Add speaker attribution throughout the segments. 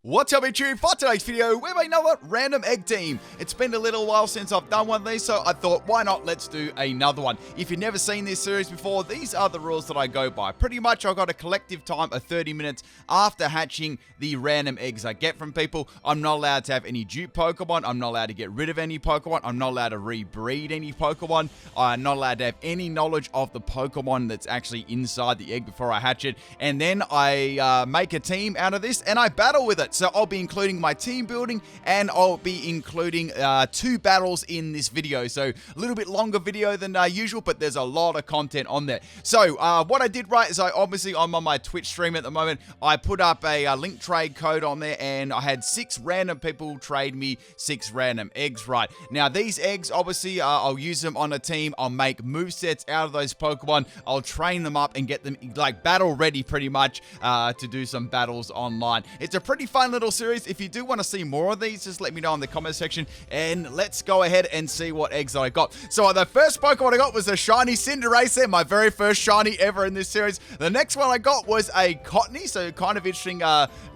Speaker 1: What's up, YouTube? For today's video, we have another random egg team. It's been a little while since I've done one of these, so I thought, why not? Let's do another one. If you've never seen this series before, these are the rules that I go by. Pretty much, I've got a collective time of 30 minutes after hatching the random eggs I get from people. I'm not allowed to have any dupe Pokemon. I'm not allowed to get rid of any Pokemon. I'm not allowed to rebreed any Pokemon. I'm not allowed to have any knowledge of the Pokemon that's actually inside the egg before I hatch it. And then I make a team out of this, and I battle with it. So I'll be including my team building, and I'll be including 2 battles in this video. So a little bit longer video than usual, but there's a lot of content on there. So what I did right is I'm on my Twitch stream at the moment. I put up a link trade code on there, and I had 6 random people trade me 6 random eggs, right? Now these eggs, obviously, I'll use them on a team. I'll make movesets out of those Pokemon. I'll train them up and get them like battle ready pretty much to do some battles online. It's a pretty fun little series. If you do want to see more of these, just let me know in the comment section, and let's go ahead and see what eggs I got. So the first Pokemon I got was a shiny Cinderace, my very first shiny ever in this series. The next one I got was a Cottony, so kind of interesting,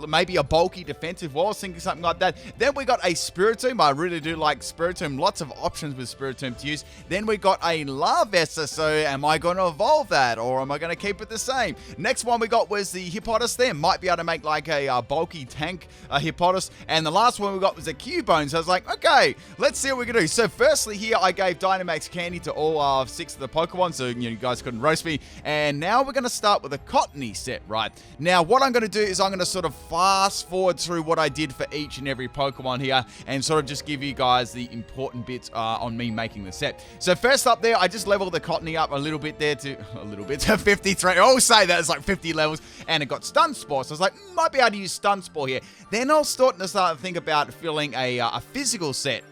Speaker 1: maybe a bulky defensive wall, thinking something like that. Then we got a Spiritomb. I really do like Spiritomb. Lots of options with Spiritomb to use. Then we got a Larvesta, so am I going to evolve that, or am I going to keep it the same? Next one we got was the Hippopotas there. Might be able to make like a bulky tank Hippopotas. And the last one we got was a Cubone. So I was like, okay, let's see what we can do. So firstly here, I gave Dynamax candy to all 6 of the Pokemon, so you guys couldn't roast me. And now we're going to start with a Cottony set, right? Now what I'm going to do is I'm going to sort of fast forward through what I did for each and every Pokemon here, and sort of just give you guys the important bits on me making the set. So first up there, I just leveled the Cottony up a little bit there to 53. I always say that it's like 50 levels, and it got Stun Spore. So I was like, might be able to use Stun Spore here. Then I was starting to think about filling a physical set.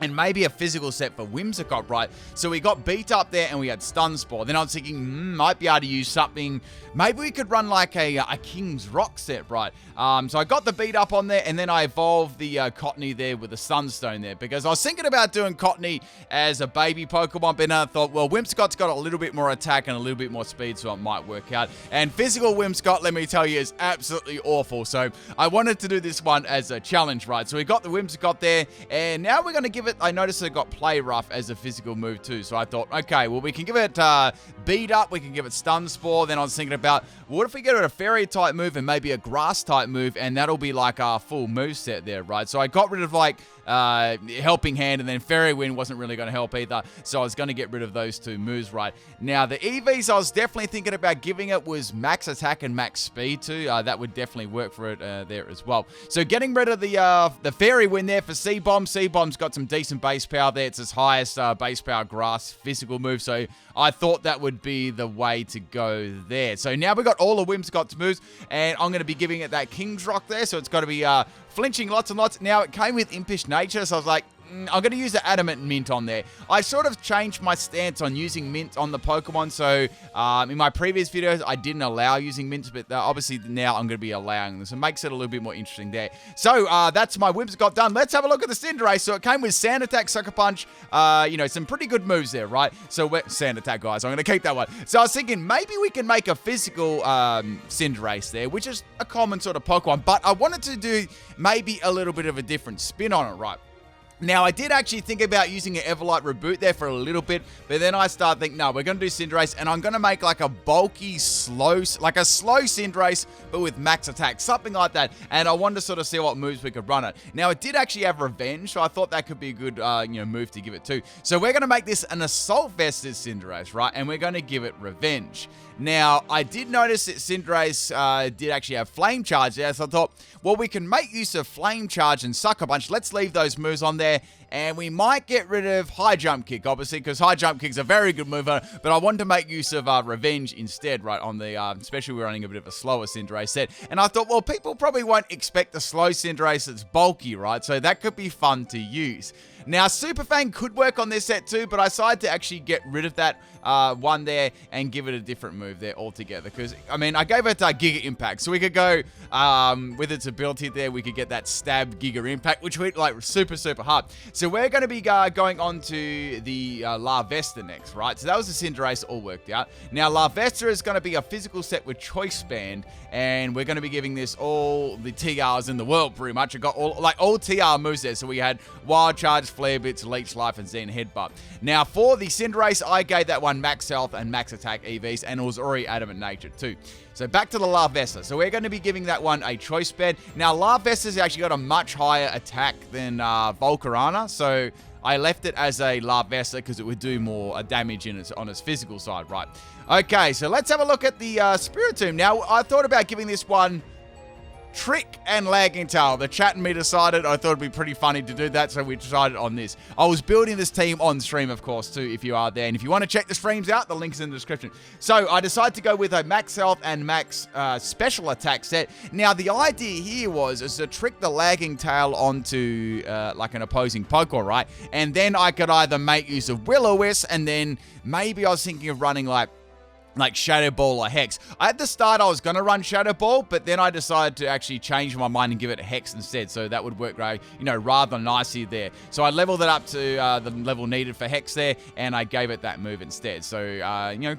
Speaker 1: And maybe a physical set for Whimsicott, right? So we got beat up there and we had Stun Spore. Then I was thinking, might be able to use something. Maybe we could run like a King's Rock set, right? So I got the beat up on there, and then I evolved the Cottony there with the Sunstone there, because I was thinking about doing Cottony as a baby Pokemon, but then I thought, well, Whimsicott's got a little bit more attack and a little bit more speed, so it might work out. And physical Whimsicott, let me tell you, is absolutely awful. So I wanted to do this one as a challenge, right? So we got the Whimsicott there, and now we're going to give it, I noticed it got Play Rough as a physical move too. So I thought, okay, well, we can give it Beat Up, we can give it Stun Spore. Then I was thinking about, what if we get it a Fairy type move and maybe a Grass type move, and that'll be like our full move set there, right? So I got rid of like Helping Hand, and then Fairy Wind wasn't really going to help either, so I was going to get rid of those 2 moves, right? Now the EVs I was definitely thinking about giving it was Max Attack and Max Speed too. That would definitely work for it there as well. So getting rid of the Fairy Wind there for C-Bomb. C-Bomb's got some decent base power there. It's its highest base power Grass physical move, so I thought that would be the way to go there. So now we've got all of Whimsicott's moves, and I'm going to be giving it that King's Rock there, so it's got to be flinching lots and lots. Now, it came with Impish Nature, so I was like, I'm going to use the Adamant Mint on there. I sort of changed my stance on using Mint on the Pokemon, so in my previous videos, I didn't allow using Mints, but obviously now I'm going to be allowing them, so it makes it a little bit more interesting there. So that's my Whimsicott done. Let's have a look at the Cinderace. So it came with Sand Attack, Sucker Punch, some pretty good moves there, right? So Sand Attack, guys, I'm going to keep that one. So I was thinking maybe we can make a physical Cinderace there, which is a common sort of Pokemon, but I wanted to do maybe a little bit of a different spin on it, right? Now, I did actually think about using an Everlight Reboot there for a little bit, but then I started thinking, no, we're going to do Cinderace, and I'm going to make like a bulky, slow Cinderace, but with max attack, something like that. And I wanted to sort of see what moves we could run it. Now, it did actually have Revenge, so I thought that could be a good, move to give it to. So we're going to make this an Assault Vested Cinderace, right? And we're going to give it Revenge. Now, I did notice that Cinderace did actually have Flame Charge there, so I thought, well, we can make use of Flame Charge and Sucker Punch. Let's leave those moves on there, and we might get rid of High Jump Kick, obviously, because High Jump Kick's a very good mover, but I wanted to make use of Revenge instead, right, on the, especially we're running a bit of a slower Cinderace set, and I thought, well, people probably won't expect a slow Cinderace that's bulky, right, so that could be fun to use. Now, Super Fang could work on this set too, but I decided to actually get rid of that one there and give it a different move there altogether. Because, I mean, I gave it Giga Impact. So we could go with its ability there, we could get that Stab Giga Impact, which would like super, super hard. So So we're going to be going on to the La Vesta next, right? So that was the Cinderace all worked out. Now La Vesta is going to be a physical set with Choice Band, and we're going to be giving this all the TRs in the world pretty much. It got all TR moves there. So we had Wild Charge, Flare Blitz, Leech Life, and Zen Headbutt. Now for the Cinderace, I gave that one Max Health and Max Attack EVs, and it was already Adamant Nature too. So back to the La Vesta. So we're going to be giving that one a Choice Band. Now La Vesta's actually got a much higher attack than Volcarona, so I left it as a La Vesta because it would do more damage on its physical side, right? Okay, so let's have a look at the Spiritomb. Now, I thought about giving this one Trick and Lagging Tail. The chat and me decided I thought it'd be pretty funny to do that, so we decided on this. I was building this team on stream, of course, too, if you are there. And if you want to check the streams out, the link's in the description. So I decided to go with a Max Health and Max Special Attack set. Now, the idea here was to trick the Lagging Tail onto like an opposing Pokemon, right? And then I could either make use of Will-O-Wisp, and then maybe I was thinking of running like Shadow Ball or Hex. At the start, I was going to run Shadow Ball, but then I decided to actually change my mind and give it a Hex instead. So that would work, rather nicely there. So I leveled it up to the level needed for Hex there, and I gave it that move instead. So,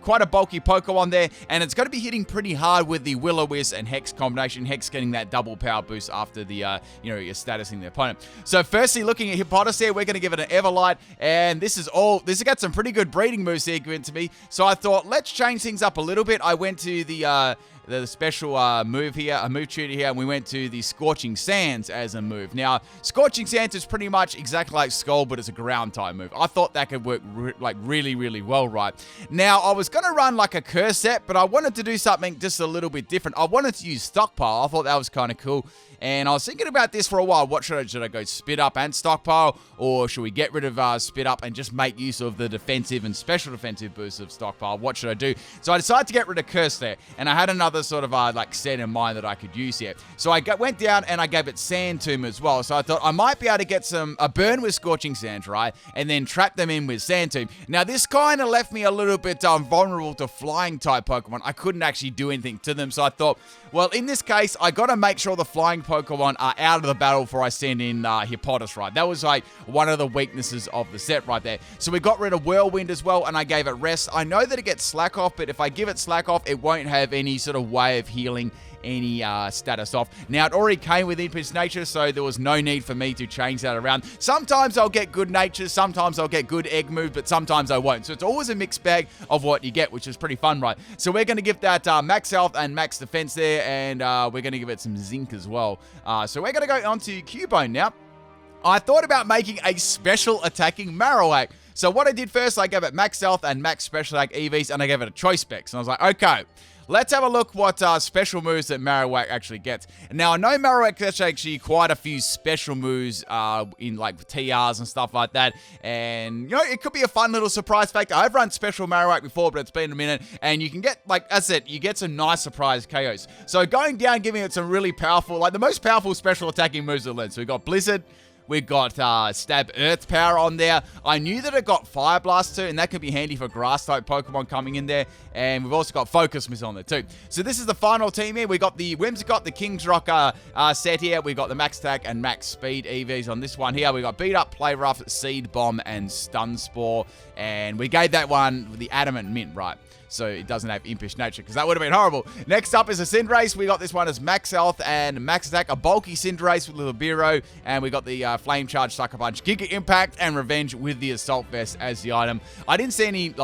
Speaker 1: quite a bulky Pokemon there, and it's going to be hitting pretty hard with the Will-O-Wisp and Hex combination. Hex getting that double power boost after the, you're statusing the opponent. So firstly, looking at Hippopotas here, we're going to give it an Everlight, and this has got some pretty good breeding moves here given to me. So I thought, let's change things up a little bit. I went to the special move here, a move tutor here, and we went to the Scorching Sands as a move. Now, Scorching Sands is pretty much exactly like Skull, but it's a ground type move. I thought that could work really, really well, right? Now, I was going to run like a curse set, but I wanted to do something just a little bit different. I wanted to use Stockpile. I thought that was kind of cool. And I was thinking about this for a while. What should I go Spit Up and Stockpile? Or should we get rid of Spit Up and just make use of the defensive and special defensive boosts of Stockpile? What should I do? So I decided to get rid of Curse there. And I had another sort of set in mind that I could use here. So I went down and I gave it Sand Tomb as well. So I thought I might be able to get a burn with Scorching Sands, right? And then trap them in with Sand Tomb. Now this kind of left me a little bit vulnerable to flying type Pokemon. I couldn't actually do anything to them. So I thought, well, in this case, I got to make sure the flying Pokemon are out of the battle before I send in Hippopotas, right? That was like one of the weaknesses of the set right there. So we got rid of Whirlwind as well, and I gave it Rest. I know that it gets Slack Off, but if I give it Slack Off, it won't have any sort of way of healing any status off. Now, it already came with Impish Nature, so there was no need for me to change that around. Sometimes I'll get good natures, sometimes I'll get good egg moves, but sometimes I won't. So it's always a mixed bag of what you get, which is pretty fun, right? So we're going to give that Max Health and Max Defense there, and we're going to give it some Zinc as well. So we're going to go on to Cubone now. I thought about making a special attacking Marowak. So what I did first, I gave it Max Health and Max Special Attack EVs, and I gave it a Choice Specs. And I was like, okay, let's have a look what special moves that Marowak actually gets. Now, I know Marowak gets actually quite a few special moves in like TRs and stuff like that. And, it could be a fun little surprise factor. I've run special Marowak before, but it's been a minute. And you can get, like I said, you get some nice surprise KOs. So going down, giving it some really powerful, like the most powerful special attacking moves that learned. So we got Blizzard. We've got Stab Earth Power on there. I knew that it got Fire Blast too, and that can be handy for Grass-type Pokemon coming in there. And we've also got Focus Missile on there too. So this is the final team here. We got the Whimsicott, the King's Rock set here. We got the Max Attack and Max Speed EVs on this one here. We got Beat Up, Play Rough, Seed Bomb, and Stun Spore. And we gave that one the Adamant Mint, right? So it doesn't have Impish Nature, because that would have been horrible. Next up is a Cinderace. We got this one as Max Health and Max Attack, a bulky Cinderace with Little Biro, and we got the Flame Charge, Sucker Punch, Giga Impact, and Revenge with the Assault Vest as the item. I didn't see any,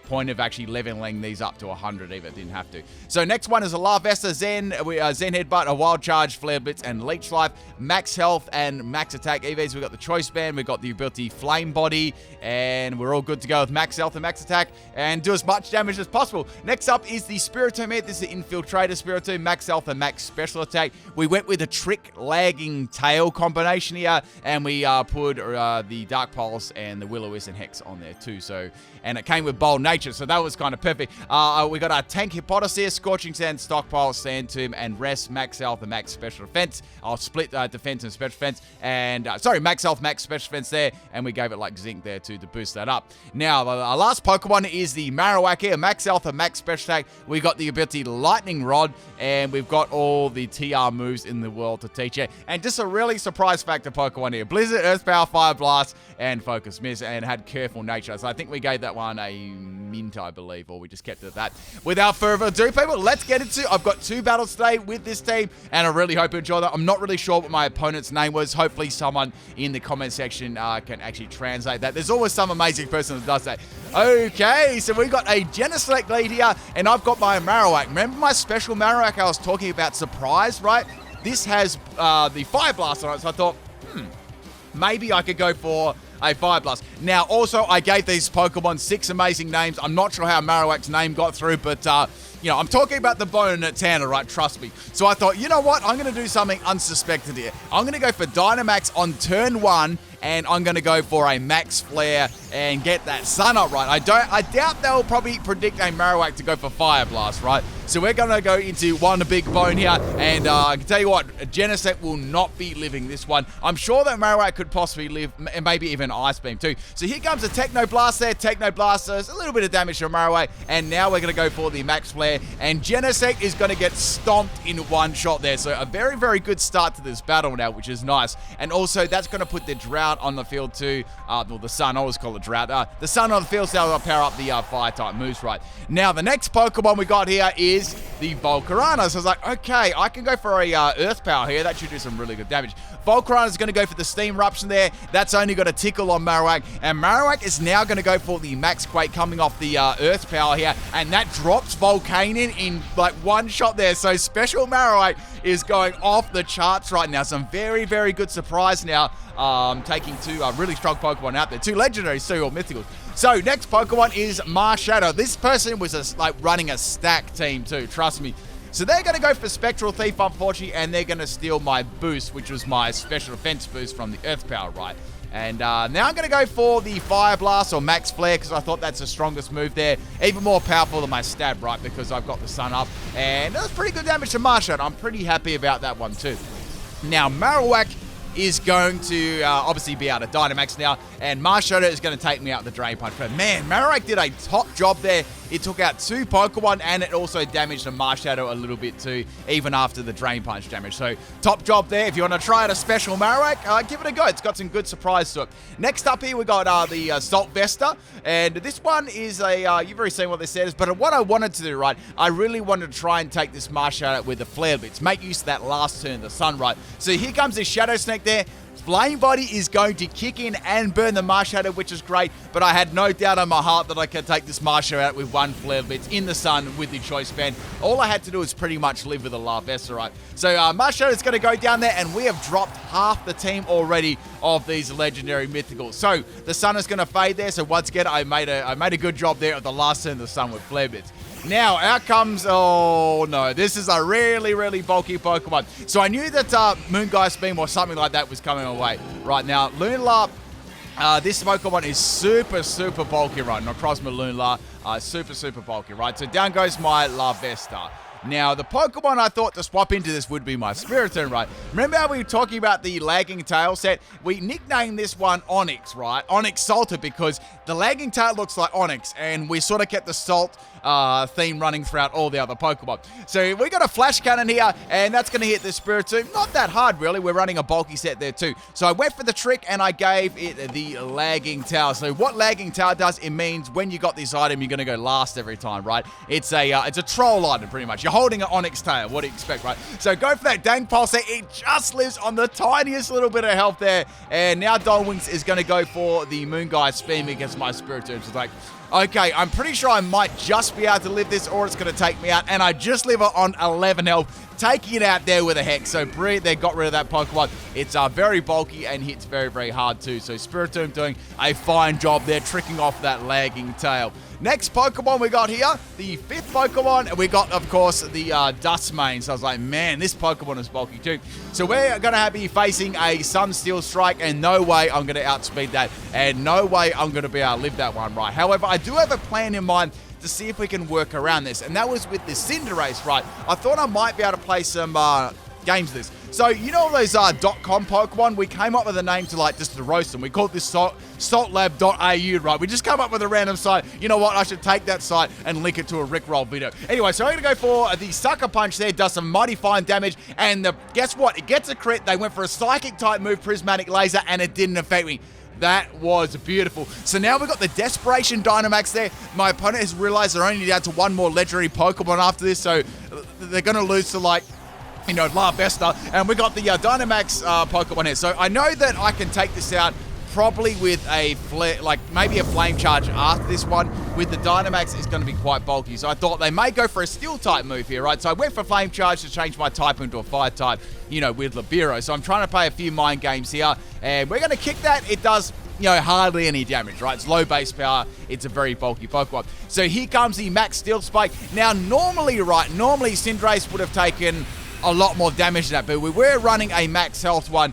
Speaker 1: point of actually leveling these up to 100 either. Didn't have to. So next one is a La Vesta Zen. Zen Headbutt, a Wild Charge, Flare Blitz, and Leech Life. Max Health and Max Attack EVs. We've got the Choice Band. We've got the ability Flame Body. And we're all good to go with Max Health and Max Attack. And do as much damage as possible. Next up is the Spiritomb here. This is the Infiltrator Spiritomb. Max Health and Max Special Attack. We went with a Trick Lagging Tail combination here. And we put the Dark Pulse and the Will-O-Wisp and Hex on there too. So, and it came with Bold Nature. nature, so that was kind of perfect. We got our Tank Hippopotamus here, Scorching Sand, Stockpile, Sand Tomb, and Rest, Max Health, and Max Special Defense. I'll split Defense and Special Defense, and Max Health, Max Special Defense there, and we gave it like Zinc there too to boost that up. Now, our last Pokemon is the Marowak here, Max Health and Max Special Attack. We got the ability Lightning Rod, and we've got all the TR moves in the world to teach it. And just a really surprise factor Pokemon here, Blizzard, Earth Power, Fire Blast, and Focus Miss, and had Careful Nature. So I think we gave that one a mint, I believe, or we just kept it at that. Without further ado, people, let's get into I've got 2 battles today with this team, and I really hope you enjoy that. I'm not really sure what my opponent's name was. Hopefully someone in the comment section can actually translate that. There's always some amazing person that does that. Okay, so we got a Genesect lead here, and I've got my Marowak. Remember my special Marowak I was talking about, surprise, right? This has the Fire Blast on it, so I thought, maybe I could go for a Fire Blast. Now, also, I gave these Pokemon 6 amazing names. I'm not sure how Marowak's name got through, but, you know, I'm talking about the bone at Tundra, right? Trust me. So I thought, you know what? I'm going to do something unsuspected here. I'm going to go for Dynamax on turn 1, and I'm going to go for a Max Flare and get that Sun Up right. I doubt they'll probably predict a Marowak to go for Fire Blast, right? So we're going to go into one big bone here, and I can tell you what, Genesect will not be living this one. I'm sure that Marowak could possibly live, and maybe even Ice Beam too. So here comes a Techno Blast there. Techno Blast does a little bit of damage to Marowak, and now we're going to go for the Max Flare, and Genesect is going to get stomped in one shot there. So a very, very good start to this battle now, which is nice. And also, that's going to put the Drought on the field too. Well, the Sun, I always call it Drought. The Sun on the field, so that'll power up the Fire-type moves, right? Now, the next Pokemon we got here is the Volcarona. So I was like, okay, I can go for a Earth Power here. That should do some really good damage. Volcarona is going to go for the Steam Eruption there. That's only got a tickle on Marowak. And Marowak is now going to go for the Max Quake coming off the Earth Power here. And that drops Volcanon in like one shot there. So Special Marowak is going off the charts right now. Some very, very good surprise now. Taking 2 really strong Pokemon out there. 2 legendaries, 2 or mythicals. So next Pokemon is Marshadow. This person was like running a stack team too, trust me. So they're going to go for Spectral Thief, unfortunately, and they're going to steal my boost, which was my special defense boost from the Earth Power, right? And now I'm going to go for the Fire Blast or Max Flare, because I thought that's the strongest move there. Even more powerful than my stab, right? Because I've got the Sun Up. And that was pretty good damage to Marshadow. I'm pretty happy about that one too. Now, Marowak is going to obviously be out of Dynamax now, and Marshadow is going to take me out the Drain Punch. But man, Marowak did a top job there. It took out 2 Pokemon, and it also damaged the Marshadow a little bit too, even after the Drain Punch damage. So top job there. If you want to try out a special Marowak, give it a go. It's got some good surprise to it. Next up here, we got the Salt Vesta, and this one is a, you've already seen what this says, but what I wanted to do, right, I really wanted to try and take this Marshadow with the Flare Blitz, make use of that last turn, the Sun, right? So here comes this Shadow Snake there. Flame Body is going to kick in and burn the Marshadow, which is great, but I had no doubt in my heart that I could take this Marshadow out with 1 Flare Blitz in the sun with the Choice Band. All I had to do was pretty much live with a Larvesta, right? So Marshadow is going to go down there, and we have dropped half the team already of these legendary mythicals. So the Sun is going to fade there, so once again, I made a good job there at the last turn of the Sun with Flare Blitz. Now, out comes, oh no, this is a really, really bulky Pokemon. So I knew that Moongeist Beam or something like that was coming away. Right now, Lunala, this Pokemon is super, super bulky right now. Across my Lunala, super, super bulky, right? So down goes my Larvesta. Now, the Pokemon I thought to swap into this would be my Spiritomb, right? Remember how we were talking about the Lagging Tail set? We nicknamed this one Onyx, right? Onyx Salted, because the Lagging Tail looks like Onyx, and we sort of kept the Salt theme running throughout all the other Pokemon. So we got a Flash Cannon here, and that's going to hit the Spiritomb. Not that hard, really. We're running a bulky set there, too. So I went for the trick, and I gave it the Lagging Tail. So what Lagging Tail does, it means when you got this item, you're going to go last every time, right? It's a troll item, pretty much. You're holding an Onyx tail. What do you expect, right? So go for that Dang Pulse there. It just lives on the tiniest little bit of health there. And now Dolwings is going to go for the Moongeist Beam against my Spiritomb. It's like, okay, I'm pretty sure I might just be able to live this, or it's going to take me out. And I just live it on 11 health, taking it out there with a Hex. So brilliant, they got rid of that Pokemon. It's very bulky and hits very, very hard too. So Spiritomb doing a fine job there, tricking off that Lagging Tail. Next Pokemon we got here, the 5th Pokemon, and we got, of course, the Dustmane. So I was like, man, this Pokemon is bulky too. So we're going to be facing a Sunsteel Strike, and no way I'm going to outspeed that, and no way I'm going to be able to live that one, right? However, I do have a plan in mind to see if we can work around this, and that was with the Cinderace, right? I thought I might be able to play some games of this. So, you know all those .com Pokemon? We came up with a name to, like, just to roast them. We called this saltlab.au, right? We just come up with a random site. You know what? I should take that site and link it to a Rickroll video. Anyway, so I'm going to go for the Sucker Punch there. Does some mighty fine damage. And guess what? It gets a crit. They went for a Psychic-type move, Prismatic Laser, and it didn't affect me. That was beautiful. So now we've got the Desperation Dynamax there. My opponent has realized they're only down to one more legendary Pokemon after this, so they're going to lose to, like, you know, La Vesta. And we got the Dynamax Pokemon here. So I know that I can take this out probably with a maybe a Flame Charge after this one. With the Dynamax, it's going to be quite bulky. So I thought they may go for a Steel-type move here, right? So I went for Flame Charge to change my type into a Fire-type, you know, with Libero. So I'm trying to play a few mind games here. And we're going to kick that. It does, you know, hardly any damage, right? It's low base power. It's a very bulky Pokemon. So here comes the Max Steel Spike. Now, normally Cinderace would have taken a lot more damage than that, but we were running a max health one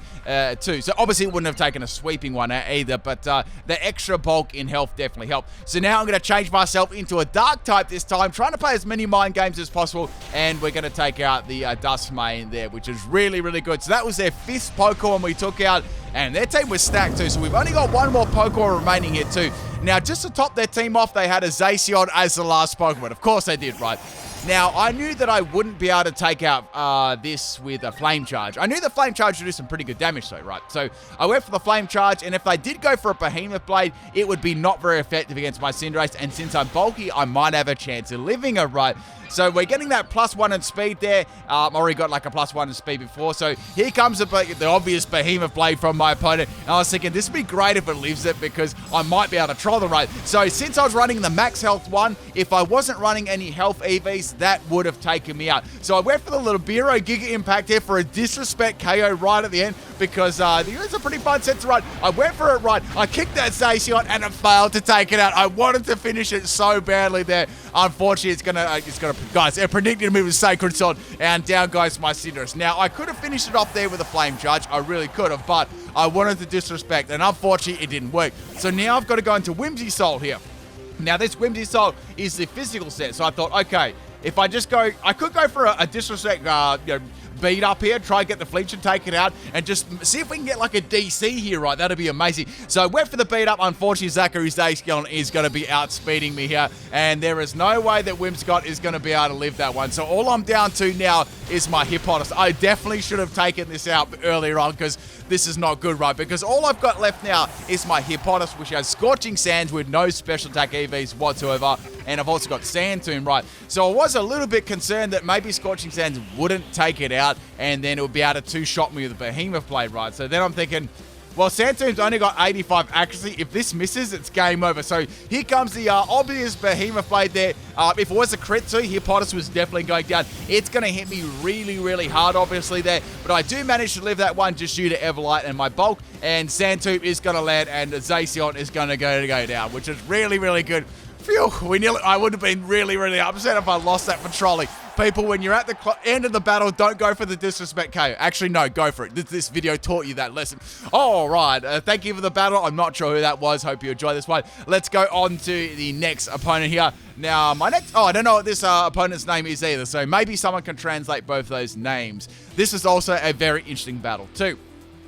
Speaker 1: too. So obviously it wouldn't have taken a sweeping one either, but the extra bulk in health definitely helped. So now I'm going to change myself into a dark type this time, trying to play as many mind games as possible, and we're going to take out the Dustmane there, which is really, really good. So that was their 5th Pokemon we took out, and their team was stacked too, so we've only got one more Pokemon remaining here too. Now, just to top their team off, they had a Zacian as the last Pokemon. Of course they did, right? Now, I knew that I wouldn't be able to take out this with a Flame Charge. I knew the Flame Charge would do some pretty good damage though, right? So I went for the Flame Charge, and if they did go for a Behemoth Blade, it would be not very effective against my Cinderace, and since I'm bulky, I might have a chance of living it, right? So we're getting that +1 in speed there. I already got like a +1 in speed before. So here comes the obvious Behemoth Blade from my opponent. And I was thinking, this would be great if it lives it, because I might be able to troll the right. So since I was running the max health one, if I wasn't running any health EVs, that would have taken me out. So I went for the little Libero Giga Impact here for a disrespect KO right at the end, because it's a pretty fun set to run. I went for it right. I kicked that Zacian and it failed to take it out. I wanted to finish it so badly there. Unfortunately, it's gonna guys, it predicted me with Sacred Sword, and down goes my Cinderace. Now, I could have finished it off there with a Flame Charge. I really could have, but I wanted to disrespect, and unfortunately, it didn't work. So now I've got to go into Whimsy Soul here. Now, this Whimsy Soul is the physical set, so I thought, okay, if I just go, I could go for a disrespect, beat up here, try and get the flinch and take it out, and just see if we can get like a DC here, right? That'd be amazing. So I went for the beat up. Unfortunately, Zachary's Zacian is going to be outspeeding me here, and there is no way that Whimsicott is going to be able to live that one. So all I'm down to now is my Hippopotas. I definitely should have taken this out earlier on, because this is not good, right? Because all I've got left now is my Hippopotas, which has Scorching Sands with no special attack EVs whatsoever, and I've also got Sand Tomb, right? So I was a little bit concerned that maybe Scorching Sands wouldn't take it out, and then it would be able to two-shot me with a Behemoth Blade, right? So then I'm thinking, well, Sand Tomb's only got 85 accuracy. If this misses, it's game over. So here comes the obvious Behemoth Blade there. If it was a crit too, Hippopotas was definitely going down. It's going to hit me really, really hard, obviously, there. But I do manage to live that one just due to Everlight and my bulk. And Sand Tomb is going to land, and Zacian is going to go down, which is really, really good. Phew, I would have been really, really upset if I lost that for trolling. People, when you're at the end of the battle, don't go for the disrespect KO. Actually, no, go for it. This video taught you that lesson. All right, thank you for the battle. I'm not sure who that was. Hope you enjoyed this one. Let's go on to the next opponent here. Now, I don't know what this opponent's name is either, so maybe someone can translate both those names. This is also a very interesting battle too.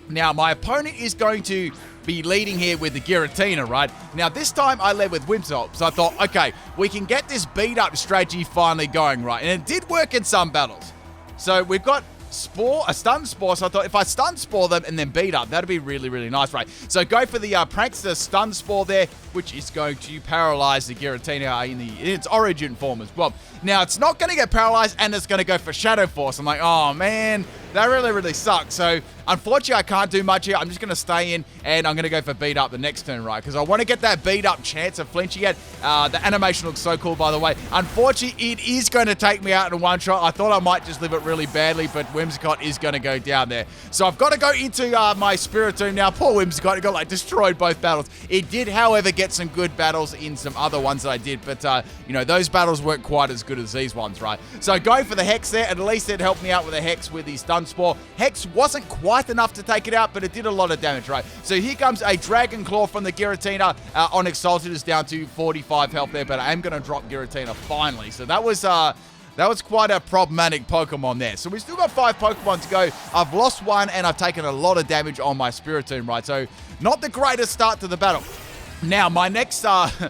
Speaker 1: Now, my opponent is going to be leading here with the Giratina, right? Now, this time I led with Whimsicott, so I thought, okay, we can get this beat-up strategy finally going, right? And it did work in some battles. So we've got a Stun Spore, so I thought if I Stun Spore them and then beat up, that'd be really, really nice, right? So go for the Prankster Stun Spore there, which is going to paralyze the Giratina in its origin form as well. Now, it's not going to get paralyzed, and it's going to go for Shadow Force. I'm like, oh, man, That really, really sucks. So, unfortunately, I can't do much here. I'm just going to stay in, and I'm going to go for beat up the next turn, right? Because I want to get that beat up chance of flinching it. The animation looks so cool, by the way. Unfortunately, it is going to take me out in one shot. I thought I might just live it really badly, but Whimsicott is going to go down there. So, I've got to go into my Spiritomb now. Poor Whimsicott, it got like destroyed both battles. It did, however, get some good battles in some other ones that I did, but, you know, those battles weren't quite as good as these ones, right? So, going for the Hex there, and at least it helped me out with a Hex with his Stun Spore. Hex wasn't quite enough to take it out, but it did a lot of damage, right? So here comes a Dragon Claw from the Giratina. On Exalted is down to 45 health there, but I am going to drop Giratina finally. So that was quite a problematic Pokemon there. So we've still got 5 Pokemon to go. I've lost one, and I've taken a lot of damage on my Spiritomb, right? So not the greatest start to the battle. Now, my next Pokemon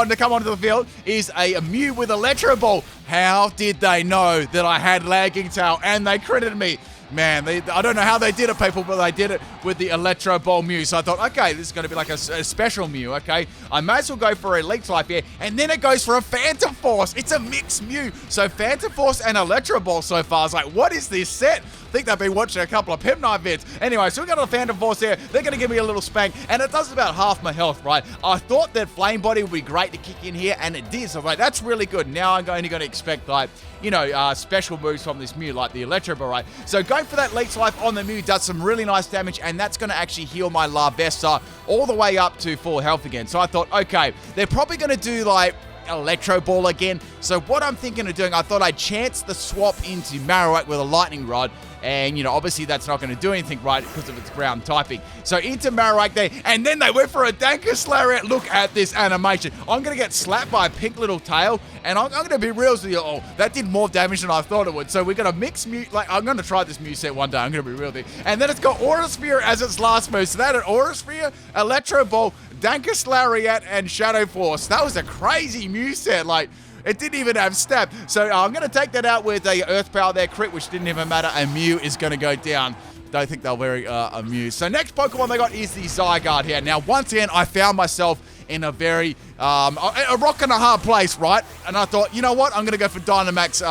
Speaker 1: to come onto the field is a Mew with Electro Ball. How did they know that I had Lagging Tail and they critted me? Man, I don't know how they did it, people, but they did it with the Electro Ball Mew. So I thought, okay, this is going to be like a special Mew, okay? I may as well go for a Leech Life here, and then it goes for a Phantom Force. It's a mixed Mew. So Phantom Force and Electro Ball so far. I was like, what is this set? I think they've been watching a couple of PIMPNITE vids. Anyway, so we got a Phantom Force here. They're going to give me a little spank, and it does about half my health, right? I thought that Flame Body would be great to kick in here, and it did. So I'm like, that's really good. Now I'm only going to expect, like, you know, special moves from this Mew, like the Electro Ball, right? So going for that Leech Life on the Mew does some really nice damage, and that's going to actually heal my Larvesta all the way up to full health again. So I thought, okay, they're probably going to do, like, Electro Ball again. So what I'm thinking of doing, I thought I'd chance the swap into Marowak with a Lightning Rod. And, you know, obviously that's not going to do anything, right, because of its ground typing. So into Marowak there, and then they went for a Dankus Lariat. Look at this animation. I'm going to get slapped by a pink little tail, and I'm going to be real with you. Oh, that did more damage than I thought it would. So we're going to mix Mew. Like, I'm going to try this Mew set one day. I'm going to be real with you. And then it's got Aura Sphere as its last move. So that an Aura Sphere, Electro Ball, Dankus Lariat, and Shadow Force. That was a crazy Mew set. Like, it didn't even have Stab. So I'm going to take that out with a Earth Power there, crit, which didn't even matter. And Mew is going to go down. Don't think they'll very amused. So next Pokemon they got is the Zygarde here. Now, once again, I found myself in a very, a rock and a hard place, right? And I thought, you know what? I'm going to go for Dynamax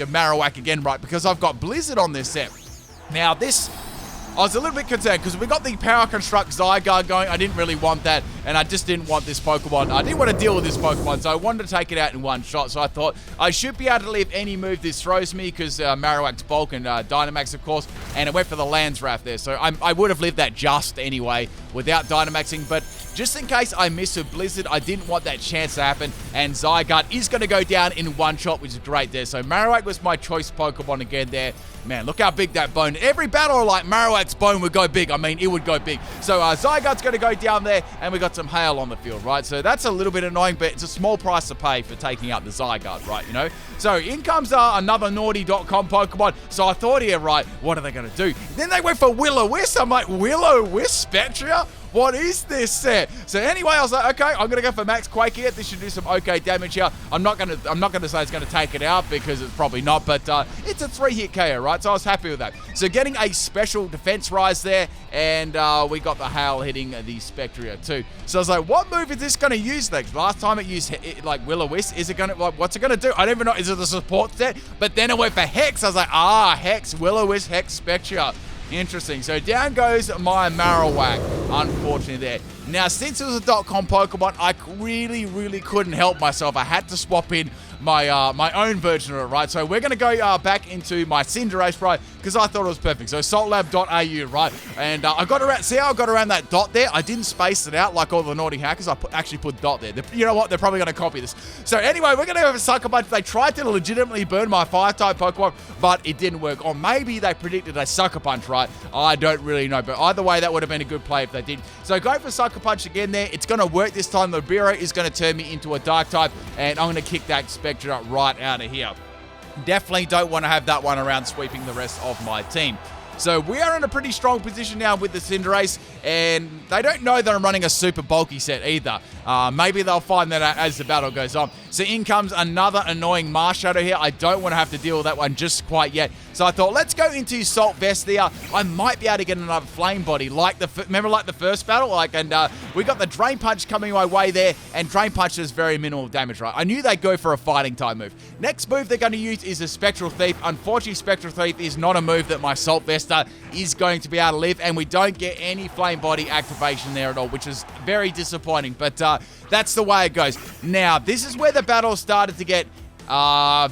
Speaker 1: Marowak again, right? Because I've got Blizzard on this set. Now, this, I was a little bit concerned because we got the Power Construct Zygarde going. I didn't really want that, and I just didn't want this Pokemon. I didn't want to deal with this Pokemon, so I wanted to take it out in one shot. So I thought I should be able to live any move this throws me because Marowak's bulk and Dynamax, of course, and it went for the Landsrath there. So I would have lived that just anyway without Dynamaxing, but just in case I miss a Blizzard, I didn't want that chance to happen, and Zygarde is going to go down in one shot, which is great there. So Marowak was my choice Pokemon again there. Man, look how big that bone. Every battle, like, Marowak's bone would go big. I mean, it would go big. So Zygarde's going to go down there, and we got some hail on the field, right? So that's a little bit annoying, but it's a small price to pay for taking out the Zygarde, right, you know? So in comes another naughty.com Pokemon. So I thought here, right, what are they going to do? Then they went for Will-O-Wisp. I'm like, Will-O-Wisp Spectria? What is this set? So anyway, I was like, okay, I'm gonna go for Max Quake here. This should do some okay damage here. I'm not gonna say it's gonna take it out because it's probably not, but it's a 3-hit KO, right? So I was happy with that. So getting a special defense rise there, and we got the hail hitting the Spectria too. So I was like, what move is this gonna use next? Last time it used like Will-O-Wisp. Is it gonna, like, what's it gonna do? I don't even know. Is it a support set? But then it went for Hex. I was like, Hex, Will-O-Wisp, Hex, Spectria. Interesting. So down goes my Marowak, unfortunately there. Now, since it was a .com Pokemon, I really couldn't help myself. I had to swap in my my own version of it, right? So we're going to go back into my Cinderace, right? Because I thought it was perfect. So saltlab.au, right? And I got around, see how I got around that dot there? I didn't space it out like all the naughty hackers. I actually put dot there. You know what? They're probably going to copy this. So anyway, we're going to go for Sucker Punch. They tried to legitimately burn my Fire-type Pokemon, but it didn't work. Or maybe they predicted a Sucker Punch, right? I don't really know. But either way, that would have been a good play if they did. So go for Sucker Punch again there. It's going to work this time. The Libero is going to turn me into a Dark-type, and I'm going to kick that Spectra right out of here. Definitely don't want to have that one around sweeping the rest of my team. So we are in a pretty strong position now with the Cinderace, and they don't know that I'm running a super bulky set either. Maybe they'll find that as the battle goes on. So in comes another annoying Marshadow here. I don't want to have to deal with that one just quite yet. So I thought, let's go into Salt Vest there. I might be able to get another Flame Body, remember like the first battle? We got the Drain Punch coming my way there, and Drain Punch does very minimal damage, right? I knew they'd go for a fighting type move. Next move they're going to use is a Spectral Thief. Unfortunately, Spectral Thief is not a move that my Salt Vesta is going to be able to live, and we don't get any Flame Body activation there at all, which is very disappointing, but that's the way it goes. Now, this is where the battle started to get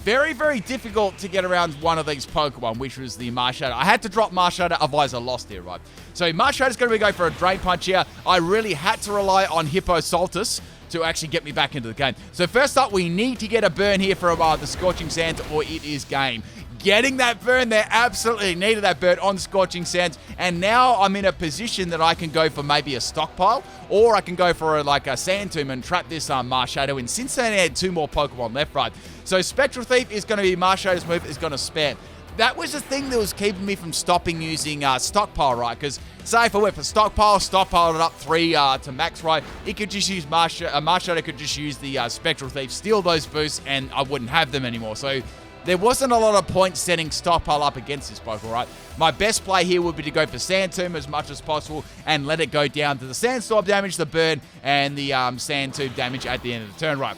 Speaker 1: very, very difficult to get around one of these Pokemon, which was the Marshadow. I had to drop Marshadow, otherwise I lost here, right? So Marshadow's going to be going for a Drain Punch here. I really had to rely on Hippo Saltus to actually get me back into the game. So first up, we need to get a burn here for the Scorching Sands, or it is game. Getting that burn there, absolutely needed that burn on Scorching Sands, and now I'm in a position that I can go for maybe a Stockpile, or I can go for a Sand Tomb and trap this Marshadow in, since they had 2 more Pokemon left, right? So Spectral Thief is going to be Marshadow's move, is going to spam. That was the thing that was keeping me from stopping using Stockpile, right? Because say if I went for Stockpile, stockpiled it up 3 to max, right? It could just use Marshadow could just use the Spectral Thief, steal those boosts, and I wouldn't have them anymore. So there wasn't a lot of point setting Stockpile up against this Pokemon, right? My best play here would be to go for Sand Tomb as much as possible and let it go down to the Sandstorm damage, the burn, and the Sand Tomb damage at the end of the turn, right?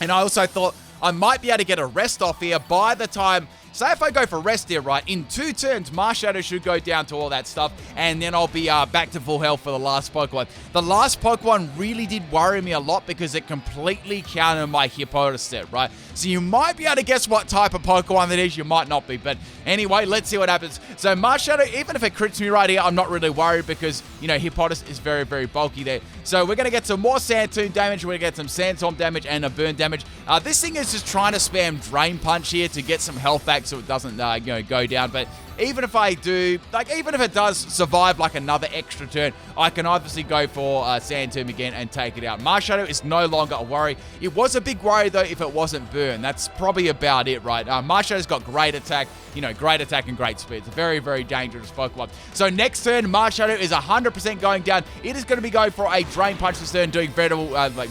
Speaker 1: And I also thought I might be able to get a rest off here by the time... Say if I go for rest here, right, in 2 turns, Marshadow should go down to all that stuff, and then I'll be back to full health for the last Pokemon. The last Pokemon really did worry me a lot because it completely countered my Hippopotas set, right? So you might be able to guess what type of Pokemon that is, you might not be, but anyway, let's see what happens. So Marshadow, even if it crits me right here, I'm not really worried because, you know, Hippopotas is very, very bulky there. So we're going to get some more Sand Tomb damage, we're going to get some Sandstorm damage and a burn damage. This thing is just trying to spam Drain Punch here to get some health back so it doesn't go down, but even if I do, even if it does survive another extra turn, I can obviously go for Sand Tomb again and take it out. Marshadow is no longer a worry. It was a big worry though if it wasn't burn. That's probably about it, right? Marshadow's got great attack, great attack and great speed. It's a very, very dangerous Pokemon. So next turn, Marshadow is 100% going down. It is going to be going for a Drain Punch this turn, doing very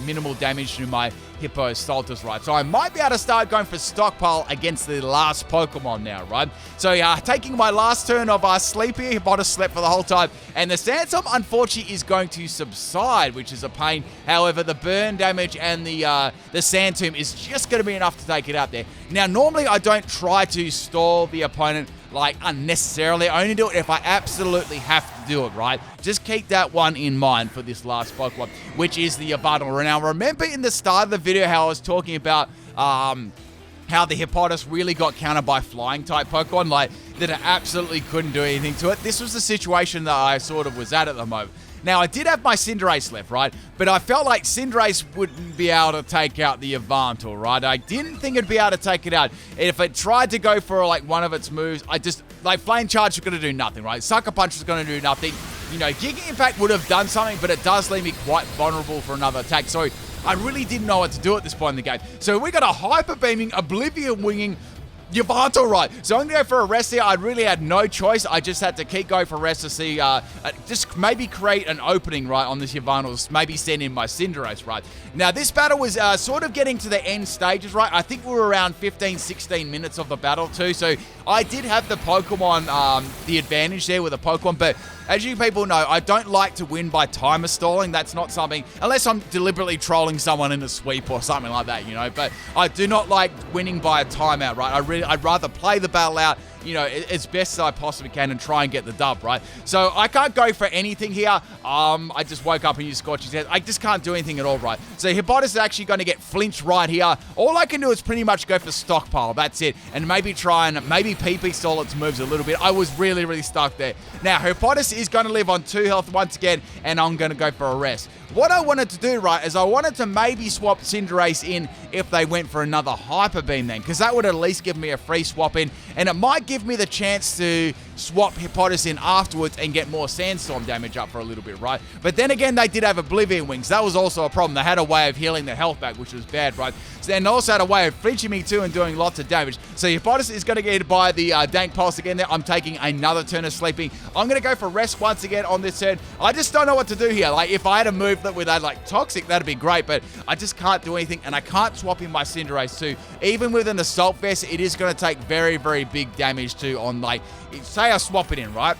Speaker 1: minimal damage to my Hippo Saltus, right? So I might be able to start going for Stockpile against the last Pokemon now, right? So taking my last turn of Sleep here, Hippopotas slept for the whole time, and the Sandstorm unfortunately is going to subside, which is a pain. However, the burn damage and the Sand Tomb is just going to be enough to take it out there. Now, normally I don't try to stall the opponent unnecessarily. I only do it if I absolutely have to do it, right? Just keep that one in mind for this last Pokemon, which is the Yvonne. Now, remember in the start of the video how I was talking about how the Hippopotas really got countered by flying type Pokemon, that it absolutely couldn't do anything to it? This was the situation that I sort of was at the moment. Now, I did have my Cinderace left, right? But I felt like Cinderace wouldn't be able to take out the Yvantor, right? I didn't think it'd be able to take it out. If it tried to go for, one of its moves, Flame Charge is going to do nothing, right? Sucker Punch is going to do nothing. Giga Impact would have done something, but it does leave me quite vulnerable for another attack. So I really didn't know what to do at this point in the game. So we got a Hyper Beaming, Oblivion Winging Yvantor, right? So I'm going to go for a rest here. I really had no choice. I just had to keep going for rest to see, just maybe create an opening, right, on this Yvantor. Maybe send in my Cinderace, right? Now, this battle was sort of getting to the end stages, right? I think we were around 15, 16 minutes of the battle too. So I did have the Pokemon, the advantage there with the Pokemon, but as you people know, I don't like to win by timer stalling. That's not something, unless I'm deliberately trolling someone in a sweep or something like that, but I do not like winning by a timeout, right? I'd rather play the battle out, as best as I possibly can and try and get the dub, right? So I can't go for anything here. I just woke up and used Scorching Sands. I just can't do anything at all, right? So Hippopotas is actually going to get flinched right here. All I can do is pretty much go for Stockpile. That's it. And maybe try and PP stall its moves a little bit. I was really, really stuck there. Now, Hippopotas is going to live on 2 health once again, and I'm going to go for a rest. What I wanted to do, right, is I wanted to maybe swap Cinderace in if they went for another Hyper Beam then, because that would at least give me a free swap in, and it might give me the chance to swap Hippopotas in afterwards and get more Sandstorm damage up for a little bit, right? But then again, they did have Oblivion Wings. That was also a problem. They had a way of healing their health back, which was bad, right? So then also had a way of flinching me too and doing lots of damage. So Hippopotas is going to get hit by the Dank Pulse again there. I'm taking another turn of sleeping. I'm going to go for rest once again on this turn. I just don't know what to do here. Like, if I had a move that with like Toxic, that'd be great, but I just can't do anything, and I can't swap in my Cinderace too. Even with an Assault Vest, it is going to take very, very big damage too on, like, say I swap it in, right?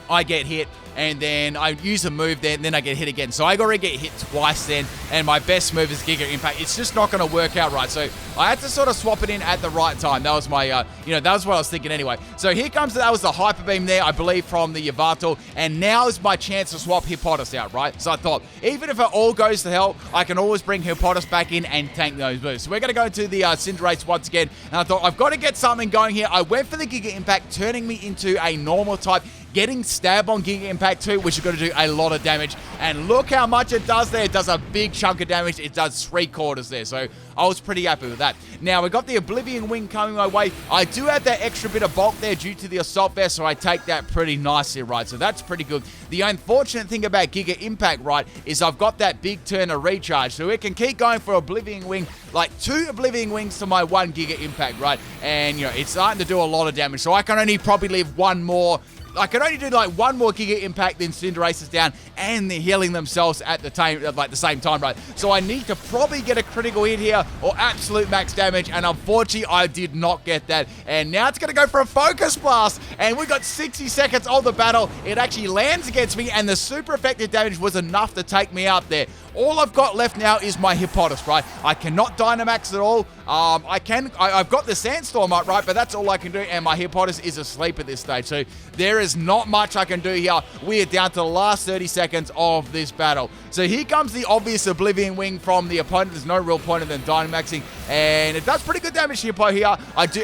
Speaker 1: I get hit, and then I use a move there, and then I get hit again. So I already get hit twice then, and my best move is Giga Impact. It's just not going to work out right. So I had to sort of swap it in at the right time. That was my, that was what I was thinking anyway. So here comes, that was the Hyper Beam there, I believe, from the Yavato, and now is my chance to swap Hippopotas out, right? So I thought, even if it all goes to hell, I can always bring Hippopotas back in and tank those moves. So we're going to go to the Cinderace once again, and I thought, I've got to get something going here. I went for the Giga Impact, turning me into a normal type, getting Stab on Giga Impact too, which is going to do a lot of damage. And look how much it does there. It does a big chunk of damage. It does 3/4 there. So I was pretty happy with that. Now, we got the Oblivion Wing coming my way. I do have that extra bit of bulk there due to the Assault Vest, so I take that pretty nicely, right? So that's pretty good. The unfortunate thing about Giga Impact, right, is I've got that big turn of recharge. So it can keep going for Oblivion Wing, like 2 Oblivion Wings to my 1 Giga Impact, right? And, it's starting to do a lot of damage. So I can only probably leave one more. I can only do like 1 more Giga Impact, then Cinderace is down, and they're healing themselves at the same time, right? So I need to probably get a critical hit here or absolute max damage, and unfortunately, I did not get that. And now it's going to go for a Focus Blast, and we got 60 seconds of the battle. It actually lands against me, and the super effective damage was enough to take me out there. All I've got left now is my Hippopotas, right? I cannot Dynamax at all. I've got the Sandstorm up, right? But that's all I can do, and my Hippopotas is asleep at this stage. So there is not much I can do here. We are down to the last 30 seconds of this battle. So here comes the obvious Oblivion Wing from the opponent. There's no real point in them Dynamaxing, and it does pretty good damage to Hippo here.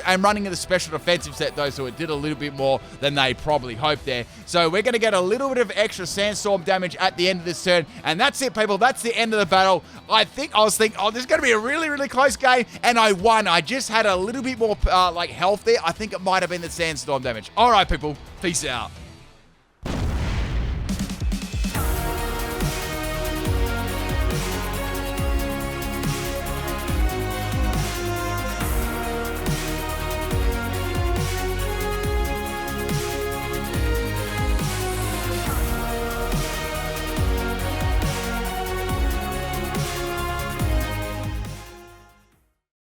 Speaker 1: I'm running in the special defensive set though, so it did a little bit more than they probably hoped there. So we're going to get a little bit of extra Sandstorm damage at the end of this turn, and that's it, people. That's the end of the battle. I was thinking, this is going to be a really, really close game, and I won. I just had a little bit more health there. I think it might have been the Sandstorm damage. All right, people. Peace out.